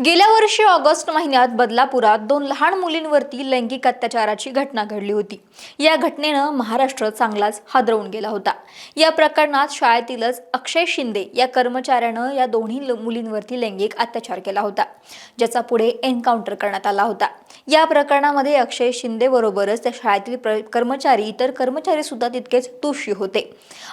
गेल्या वर्षी ऑगस्ट महिन्यात बदलापुरात 2 लहान मुलींवरती लैंगिक अत्याचाराची घटना घडली होती। या घटनेनं महाराष्ट्र चांगलाच हादरवून गेला होता। या प्रकरणात शाळेतीलच अक्षय शिंदे या कर्मचाऱ्यानं या दोन्ही मुलींवरती लैंगिक अत्याचार केला होता, ज्याचा पुढे एन्काउंटर करण्यात आला होता। या प्रकरणामध्ये अक्षय शिंदे बरोबरच त्या शाळेतील इतर कर्मचारी सुद्धा तितकेच दोषी होते।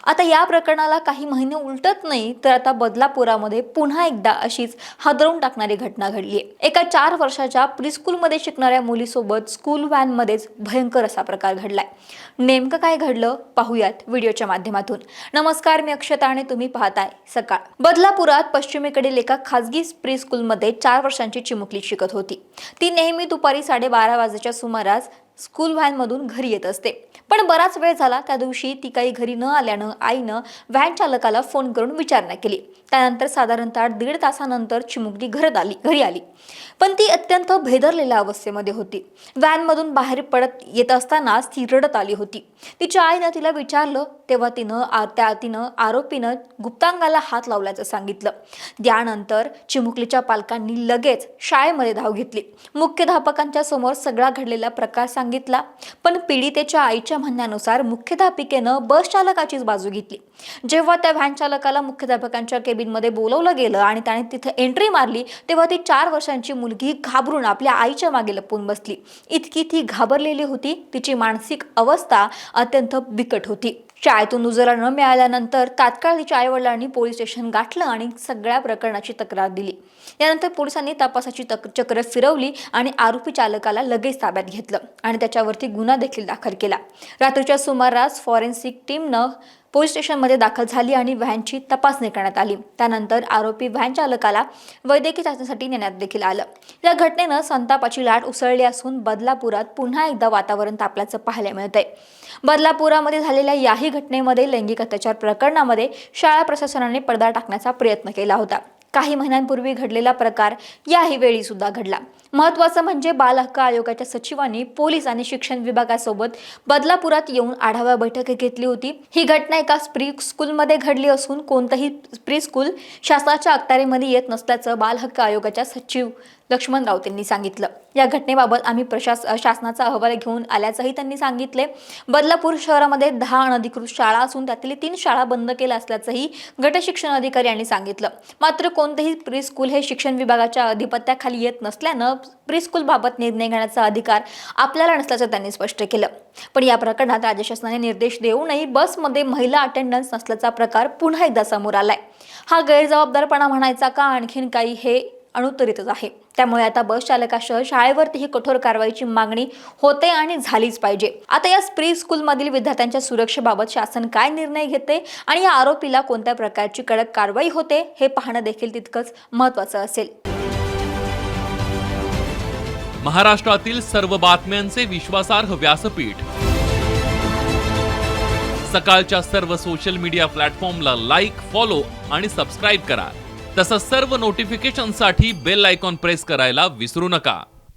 आता या प्रकरणाला काही महिने उलटत नाही तर आता बदलापुरामध्ये पुन्हा एकदा अशीच हादरवून टाकणारी घटना घडली आहे। एका 4 वर्षाच्या प्रीस्कूल मध्ये शिकणाऱ्या मुलीसोबत स्कूल व्हॅन मध्येच भयंकर असा प्रकार घडलाय। नेमकं काय घडलं पाहूयात व्हिडिओच्या माध्यमातून। नमस्कार, मी अक्षता आणि तुम्ही पाहताय सकाळ। बदलापुरात पश्चिमेकडील एका खासगी प्रीस्कूल मध्ये 4 वर्षांची चिमुकली शिकत होती। ती नेहमी दुपारी 12:30 वाजेच्या सुमारास स्कूल व्हॅन मधून घरी येत असते। पण बराच वेळ झाला त्या दिवशी ती काही घरी न आल्यानं आईनं व्हॅन चालकाला फोन करून विचारणा केली। त्यानंतर साधारणतः 1.5 तासानंतर चिमुकली घरी आली, पण ती अत्यंत भेदरलेल्या अवस्थेमध्ये होती। व्हॅन मधून बाहेर पडत येत असतानाच ती रडत आली होती। तिच्या आईनं तिला विचारलं तेव्हा तिनं आरोपीनं गुप्तांगाला हात लावल्याचं सांगितलं। त्यानंतर चिमुकलीच्या पालकांनी लगेच शाळेमध्ये धाव घेतली। मुख्याध्यापकांच्या समोर सगळा घडलेला प्रकार सांगितला, पण पीडितेच्या आईच्या म्हणण्यानुसार मुख्याध्यापिकेनं बस चालकाचीच बाजू घेतली। जेव्हा त्या व्हॅन चालकाला मुख्याध्यापकांच्या केबिनमध्ये बोलवलं गेलं आणि त्याने तिथे एंट्री मारली तेव्हा ती 4 वर्षांची मुलगी घाबरून आपल्या आईच्या मागे लपून बसली। इतकी ती घाबरलेली होती, तिची मानसिक अवस्था अत्यंत बिकट होती। शाळेतून उजळा न मिळाल्यानंतर तात्काळ तिच्या आईवडिलांनी पोलीस स्टेशन गाठलं आणि सगळ्या प्रकरणाची तक्रार दिली। यानंतर पोलिसांनी तपासाची चक्र फिरवली आणि आरोपी चालकाला लगेच ताब्यात घेतलं आणि त्याच्यावरती गुन्हा देखील दाखल केला। रात्रीच्या सुमारास फॉरेन्सिक टीमनं पोलीस स्टेशनमध्ये दाखल झाली आणि व्हॅनची तपासणी करण्यात आली। त्यानंतर आरोपी व्हॅन चालकाला वैद्यकीय चाचणीसाठी नेण्यात देखील आलं। या घटनेनं संतापाची लाट उसळली असून बदलापुरात पुन्हा एकदा वातावरण तापल्याचं पाहायला मिळतंय। बदलापुरामध्ये झालेल्या याही घटनेमध्ये लैंगिक अत्याचार प्रकरणामध्ये शाळा प्रशासनाने पडदा टाकण्याचा प्रयत्न केला होता। काही महिन्यांपूर्वी घडलेला प्रकार याही वेळी सुद्धा घडला। महत्त्वाचं म्हणजे बाल हक्क आयोगाच्या सचिवांनी पोलीस आणि शिक्षण विभागासोबत बदलापुरात येऊन आढावा बैठक घेतली होती। ही घटना एका प्री स्कूलमध्ये घडली असून कोणतंही प्री स्कूल शासनाच्या अखत्यारीमध्ये येत नसल्याचं बाल हक्क आयोगाच्या सचिव लक्ष्मण राऊत यांनी सांगितलं। या घटनेबाबत आम्ही शासनाचा अहवाल घेऊन आल्याचंही त्यांनी सांगितले। बदलापूर शहरामध्ये 10 अनधिकृत शाळा असून त्यातील 3 शाळा बंद केल्या असल्याचंही गट शिक्षण अधिकारी यांनी सांगितलं। मात्र कोणतेही प्री स्कूल हे शिक्षण विभागाच्या अधिपत्याखाली येत नसल्यानं प्री स्कूल बाबत निर्णय घेण्याचा अधिकार आपल्याला नसल्याचं त्यांनी स्पष्ट केलं। पण या प्रकरणात राज्य शासनाने निर्देश देऊनही बसमध्ये महिला अटेंडन्स नसल्याचा प्रकार पुन्हा एकदा समोर आलाय। हा गैरजबाबदारपणा म्हणायचा का आणखीन काही हे अनुत्तरितच आहे। त्यामुळे आता बस चालकासह शाळेवरतीही कठोर कारवाईची मागणी होते आणि झालीच पाहिजे। आता या प्री स्कूल मधील विद्यार्थ्यांच्या सुरक्षेबाबत शासन काय निर्णय घेते आणि या आरोपीला कोणत्या प्रकारची कडक कारवाई होते हे पाहणं देखील तितकंच महत्त्वाचं असेल। महाराष्ट्रातील सर्व बातम्यांचे विश्वासार्ह व्यासपीठ सकाळच्या सर्व सोशल मीडिया प्लॅटफॉर्मला लाईक, फॉलो आणि सबस्क्राईब करा। तसंच सर्व नोटिफिकेशनसाठी बेल आयकॉन प्रेस करायला विसरू नका।